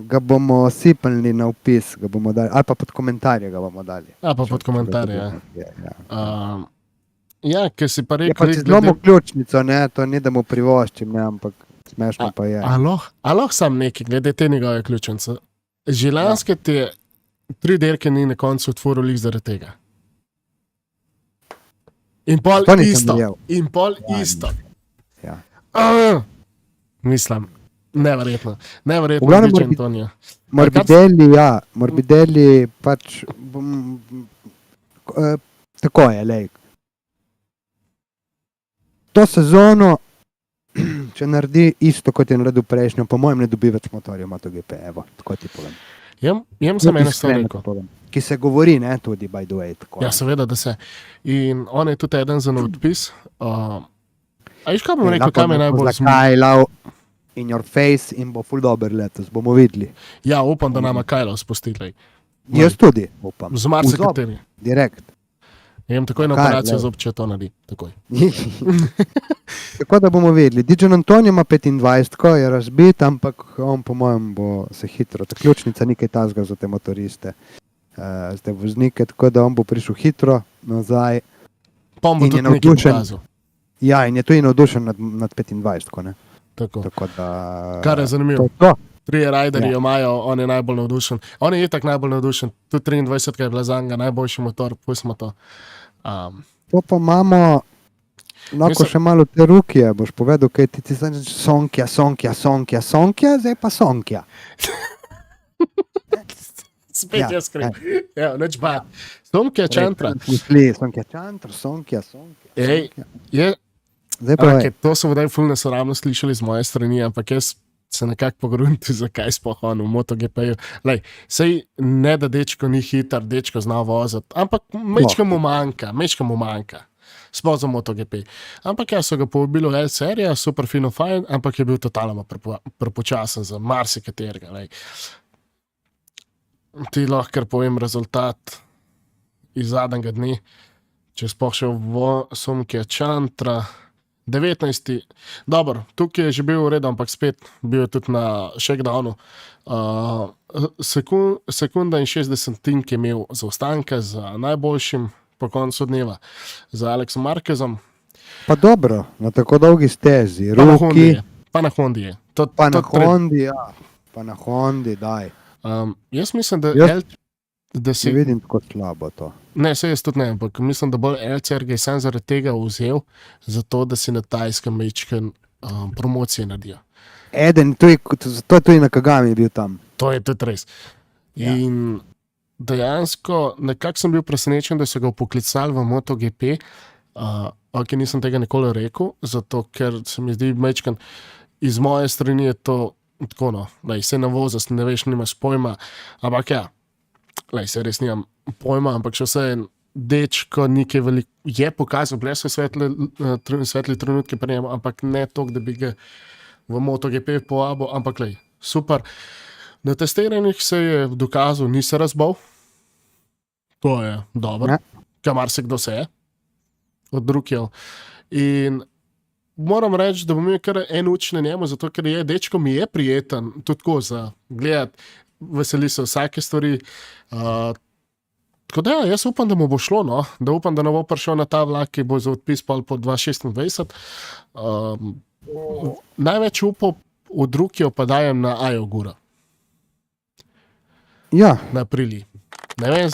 B: ga bomo sipnili na opis, ga bomo dali, ali pa pod komentarje ga bomo dali.
A: Ali pa pod komentarje, ja. Ja, ker si pa rekel...
B: Je pa če znamo ključnico, ne, to ni da mu privoščim, ne, ampak smešno pa je.
A: Aloh sam nekaj, glede te njegove ključnice. Že lanske te 3 dirke ni na koncu otvoril lih zaradi tega. In pol isto. In pol isto.
B: Ja.
A: Mislim, neverjetno. Neverjetno,
B: Uglavnom
A: DJ Antonija.
B: Morbidelli pač tako je, lej. To sezono, če naredi isto, kot je naredil prejšnjo, po mojem ne dobi več motorjev MotoGP, evo, tako ti povem.
A: Jem sem eno stvar rekel.
B: Ki se govori, ne, tudi by the way. Tako,
A: ja, seveda, da se. In on je tudi eden za odpis. A viš, kaj bom rekel, kaj me najbolj zmeni?
B: Kajlav in your face in bo ful dober letos, bomo videli.
A: Ja, upam, da nama Kajlav spustili.
B: Jaz tudi upam.
A: Z marsikateri.
B: Direkt.
A: Jem takoj na operacijo zob, če to naredi. Takoj.
B: Tako da bomo videli. DJ Antonio ima 25, ko je razbit, ampak on po mojem bo se hitro. Ta ključnica ni kaj tazga za te motoriste. Zdaj voznike, tako da on bo prišel hitro nazaj.
A: Pa on bo tudi nekaj pokazal.
B: Ja, in je tudi navdušen nad 25, ko ne.
A: Tako
B: da...
A: Kar je zanimivo.
B: To.
A: 3 rajderji imajo, on je najbolj navdušen. On je itak najbolj navdušen. Tudi 23, kaj je bila za njega najboljši motor, pustimo to.
B: To pa imamo, lahko še malo te rukije, boš povedal, kaj ti Sonkja, zdaj pa Sonkja.
A: Spet jaz skrim. Ja, neč ba. Sonkja Čantra.
B: Sonkja.
A: Ej, to so vodaj ful nesoravno slišali z moje strani, ampak jaz se nekako pogrunti, zakaj sploh on v MotoGP-ju. Lej, sej ne da dečko ni hiter, dečko zna voziti, ampak mečka mu manjka. Sploh za MotoGP. Ampak ja, so ga povabili v L-serija, super fino fajn, ampak je bil totalno prepočasen za marsikaterega. Ti lahko kar povem rezultat iz zadnjega dne, če sploh še v Sonkja Čantra, 19. Dobro, tukaj je že bil v redu, ampak spet bil je tudi na shakedownu. Sekunda in 60 tink je imel zaostanke za najboljšim po koncu dneva, za Aleksom Marquezom.
B: Pa dobro, na tako dolgi stezi.
A: Pa na Hondi je.
B: Pa na Hondi, daj.
A: Jaz mislim, da si...
B: Ne vidim tako slabo to.
A: Ne, se jaz tudi ne, ampak mislim, da bolj LCR je sam zaradi tega vzel, zato da si na Tajskem mečken promocije naredijo.
B: To je tudi na Kagami bil tam.
A: To je tudi res. Ja. In dejansko nekako sem bil presenečen, da so ga poklicali v MotoGP, ok, nisem tega nikoli rekel, zato ker se mi zdi mečken, iz moje strani je to tako, no, se navozast, ne veš, nimaš pojma, ampak ja, se res nimam pojma, ampak še vse dečko nekaj veliko, je pokazal, bile so svetli trenutke pri njemu, ampak ne toliko, da bi ga v MotoGP povabil, ampak super. Na testiranjih se je dokazal, ni se razbal, to je dobro, kamar se kdo se je od drugjev. In moram reči, da bom imel kar en uč na njemu, zato ker je dečko mi je prijeten, tudi tako za gledati, veseli se vsake stvari. Tako da ja, jaz upam, da mu bo šlo, no, da upam, da ne bo prišel na ta vlak, ki bo za odpis po 2026. Največ upov v drugjev pa dajem na Ajo Gura.
B: Ja.
A: Na Aprili. Ne vem,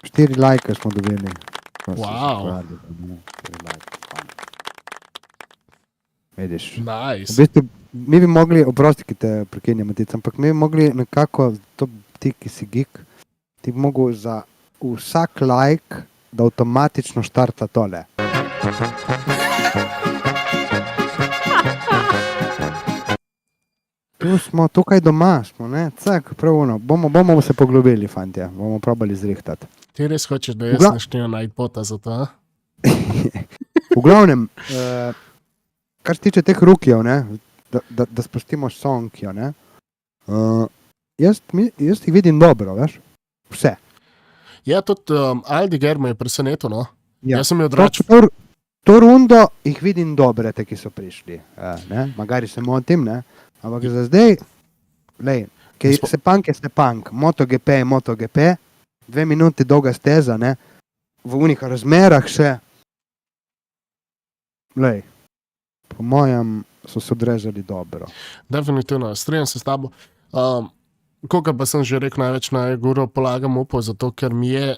B: 4 lajke smo dobili.
A: Wow.
B: Vidiš.
A: Nice.
B: V bistvu, mi bi mogli, oprosti, ki te prekinjamo, ampak mi bi mogli nekako, to ti, ki si geek, ti bi mogel za vsak like, da avtomatično štarta tole. Tu smo, tukaj doma smo, ne? Cak, prav ono. Bomo se poglobili, fantje. Bomo probali zrihtati.
A: Ti res hočeš, da jaz
B: Ugla-
A: ne štejem najti pota za to, a?
B: V glavnem, kar se tiče teh rukijev, ne? Da spustimo sonkijo, ne? Jaz jih vidim dobro, veš? Vse.
A: Ja, tudi Aldiger me je presenetil, no.
B: Ja.
A: Jaz sem jo drač.
B: To rundo jih vidim dobre, te, ki so prišli. Ne? Magari se motim, ne? Ampak za zdaj, lej, Sepang je Sepang, MotoGP je MotoGP, 2 minuti dolga steza, ne? V unih razmerah še, lej, po mojem so se odrezali dobro.
A: Definitivno, strinjam se s tabo. Kolikor pa sem že rekel, največ na Guru polagam upo, zato ker mi je,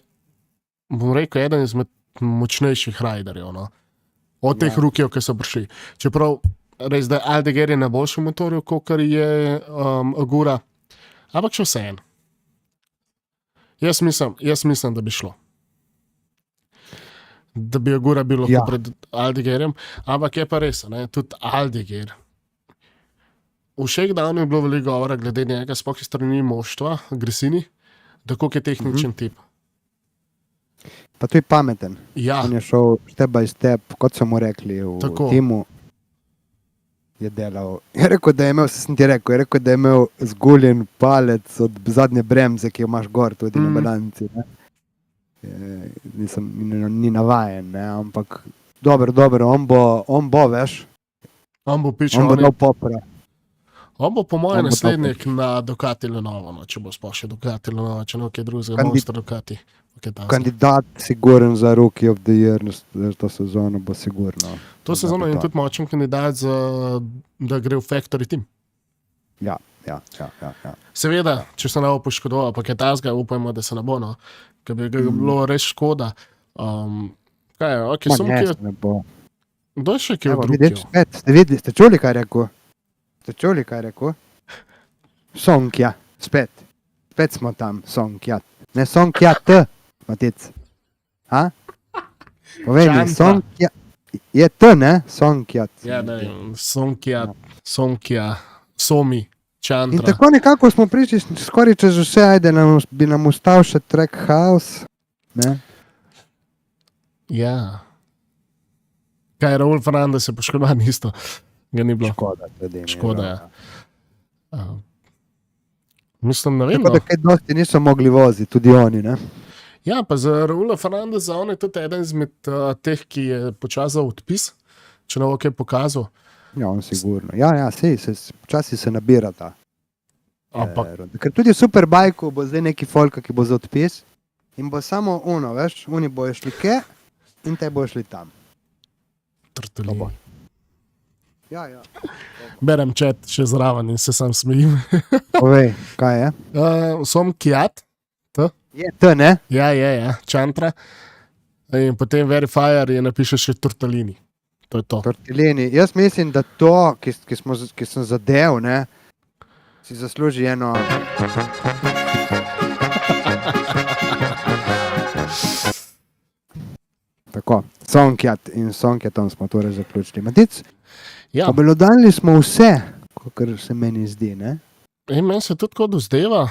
A: bom rekel, eden izmed močnejših rajderjev, no. Od teh rukijev, ki so prišli. Čeprav res, da Aldeger je na boljšem motorju, kot je Agura, ampak še vse en. Jaz mislim, da bi šlo. Da bi Agura bil lahko pred Aldegerjem, ampak je pa res, ne, tudi Aldeger. V Shakedownu je bilo veliko govora glede njega, sploh iz strani moštva, Gresini, da koliko je tehničen tip.
B: Pa to je pameten.
A: Ja,
B: On je šel step by step, kot so mu rekli v
A: Tako.
B: timu. Je delal. Je rekel, da je imel zguljen palec od zadnje bremze, ki jo imaš gor tudi na balanci. Ne? Ni navajen, ne? Ampak dobro, on bo, veš,
A: on bo pičal.
B: on bo dal popra.
A: On bo po mojem
B: On bo
A: naslednik na Ducati Lenovo, no, če bo sploh še Ducati Lenovo, če ne kaj drugega,
B: Kandi-
A: Monster Ducati. Okay,
B: Kandidat siguren za Rookie of the Year za to sezono bo sigurno.
A: to sezono je tudi močen kandidat, da gre v Factory Team.
B: Ja.
A: Seveda, če se ne bo poškodoval, pa je tazga, upajmo, da se ne bo, no, ker bi ga bilo res škoda. Kaj je, ok, samo ki je,
B: Ne bo.
A: kdo je še ki je
B: Evo,
A: v
B: vidiš,
A: drugem?
B: ste čuli, kaj je rekel? Ste čuli, kaj je rekel? Sonkja, spet smo tam, Sonkja. Ne Sonkja T, Matic. Ha? Povej mi,
A: Čanta.
B: Sonkja, je T, ne? Sonkja.
A: Ja, ne vem, Sonkja, Somi,
B: In
A: Čantra.
B: tako nekako smo prišli skoraj čez vse, ajde bi nam ustal še Track House, ne?
A: Ja. Kaj je Raul Fernandez je poškodovan isto, ga ni bilo.
B: Škoda, tudi.
A: Škoda, ja. Mislim, ne vem.
B: Tako da
A: No.
B: kaj dosti niso mogli voziti, tudi oni, ne?
A: Ja, pa za Raula Fernandeza on je tudi eden izmed teh, ki je počasal odpis, če ne bo kaj pokazal.
B: Ja, on sigurno. Ja, počasi se nabirata.
A: Ampak
B: Ker tudi v Superbajku bo zdaj neki folka, ki bo za odpis in bo samo uno, veš, oni bojo šli kje in te bojo šli tam.
A: trtolini.
B: Ja.
A: Berem chat še zraven in se sam smejim.
B: Povej, kaj je?
A: Som Kiat,
B: Je T, ne?
A: ja, Čantra. In potem Verifier je napiše še Tortolini. To je to.
B: Tortellini. Jaz mislim, da to, ki sem zadev, ne, si zasluži eno... Tako, Sonkjat in Sonkjatom smo torej zaključili. Matic,
A: Ja,
B: obelodali smo vse, kar se meni zdi, ne?
A: in meni se tudi kot vzdeva.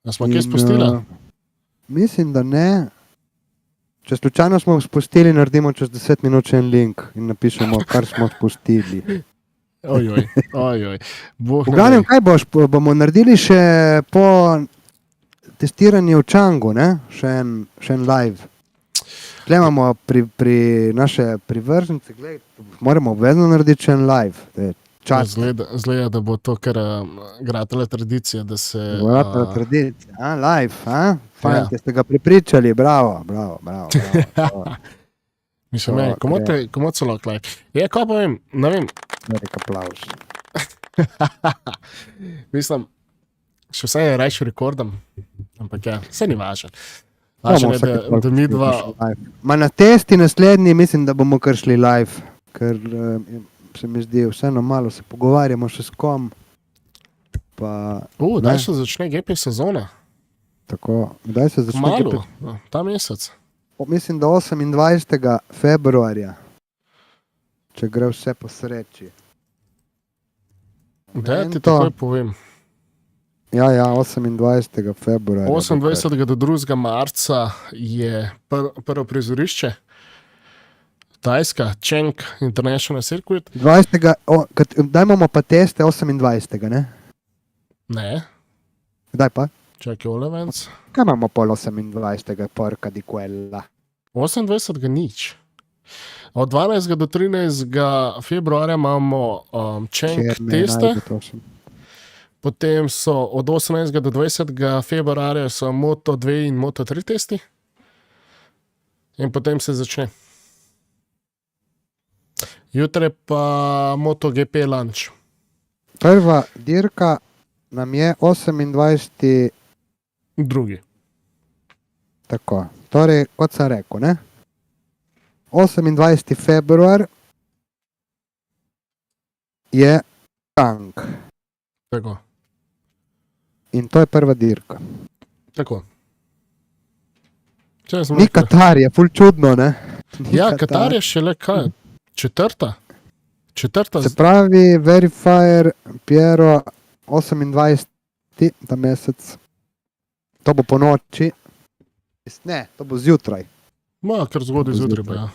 A: Da smo kaj
B: In,
A: spustili.
B: mislim, da ne. Če slučajno smo spustili, naredimo čez 10 minut še en link in napišemo, kar smo spustili.
A: Ojoj. Bog
B: V
A: ne
B: glavnem,
A: ve.
B: kaj bomo naredili še po testiranju v Čangu, ne? Še en live. Tle imamo pri naše privržence, glej, moramo obvezno narediti še en live. Čas.
A: Zgleda, da bo to kar gratela tradicija, da se...
B: Vrata tradicija, live, Fajn,
A: Ja.
B: ste ga prepričali, bravo.
A: Mislim, ne, komu celo like. Ja, kaj povem, ne vem,
B: Velik aplauz.
A: mislim, še vse je rajši rekordom, ampak ja, vse ni važno. Važno je, da mi dva...
B: Ma na testi naslednji mislim, da bomo kar šli live, ker se mi zdi, vseeno malo se pogovarjamo še s kom. Pa,
A: Daj se začne GP sezona.
B: tako. Kdaj se začne?
A: Malo, no, ta mesec.
B: Mislim, da 28. februarja, če gre vse po sreči.
A: Da ti
B: to.
A: takoj povem.
B: Ja, 28. februarja.
A: 28. do 2. marca je prvo prizorišče. Tajska, Cheng International Circuit.
B: 20. Kdaj imamo pa teste 28. ne?
A: Ne,
B: Kdaj pa?
A: čakaj, Olevens.
B: Kaj imamo pol 28. porca di quella?
A: 28. nič. Od 12. do 13. februarja imamo Cheng teste. Potem so od 18. do 20. februarja so Moto2 in Moto3 testi. In potem se začne. Jutri pa MotoGP lunch.
B: Prva dirka nam je 28.
A: Drugi.
B: Tako. Torej, kot sem rekel, ne? 28. februar je tank.
A: Tako.
B: In to je prva dirka.
A: Tako. Če sem
B: Ni
A: rekel-
B: Katar, je ful čudno, ne? Ni
A: Ja, Katar je šele kaj? Četrta? Četrta?
B: Se pravi, Verifier, Piero, 28. ta mesec. To bo po noči. Ne, to bo zjutraj.
A: Ma, kar zgodaj zjutraj pa ja.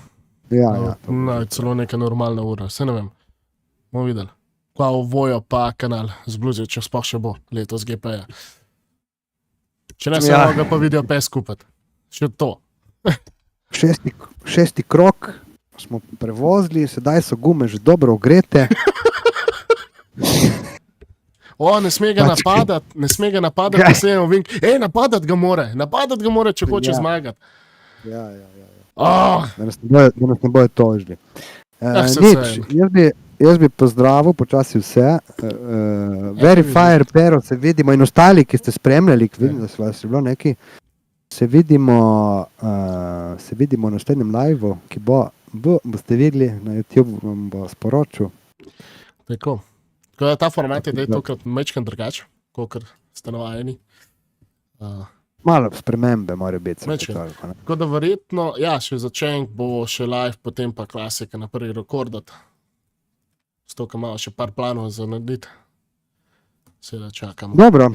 B: Ja.
A: Celo neka normalna ura, se ne vem. Bomo videli. Kva ovojo pa kanal z bluzijo, če sploh še bo letos GP-ja. Če ne se
B: Ja.
A: ga pa vidijo pes kupiti. Še to.
B: Šesti krok smo prevozili, sedaj so gume že dobro ogrete.
A: O, ne sme ga
B: Pač-
A: napadati, ne sme ga napadati,
B: Ja.
A: da se je ovink. Napadati ga more, če hoče
B: Ja.
A: zmagati.
B: Ja.
A: Oh,
B: Da nas ne bojo tožili.
A: se
B: Nič,
A: vseeno.
B: jaz bi pozdravil počasi vse. Verifier, Pero, se vidimo in ostali, ki ste spremljali, vidim, da so vas je bilo neki. Se vidimo v naslednjem liveu, ki boste videli na YouTube, vam bo sporočil.
A: tako. Tako da ta format je zdaj tokrat mečkan drugače, kot ste navajeni.
B: Malo spremembe mora biti. se
A: Majčkeno.
B: toliko, ne.
A: Tako da verjetno, ja, še začenk bo še live, potem pa klasika naprej rekordati. Stoka malo še par planov za narediti. Seveda čakamo.
B: Dobro,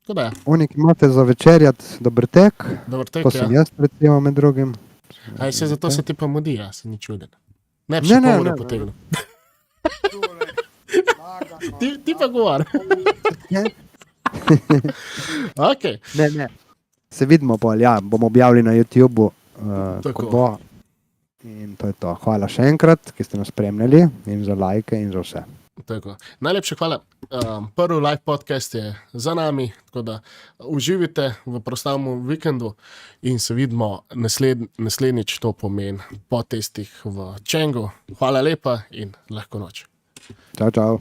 A: Tako da je,
B: oni, ki imate za večerjat, dober tek,
A: dober tek,
B: to sem
A: ja.
B: jaz recimo med drugim.
A: Aj se zato se ti pa mudi, ja, se ni čuden. Ne bi
B: Ne,
A: še
B: ne,
A: pol ure
B: ne,
A: potegnil. Ti pa govor. Okay.
B: Ne. Se vidimo pol, ja, bomo objavili na YouTubu,
A: Tako.
B: ko bo. In to je to. Hvala še enkrat, ki ste nas spremljali in za lajke in za vse.
A: Tako. Najlepša hvala. Prvi live podcast je za nami, tako da uživite v proslavnem vikendu in se vidimo naslednjič, to pomeni po testih v Čengu. Hvala lepa in lahko noč.
B: Čau.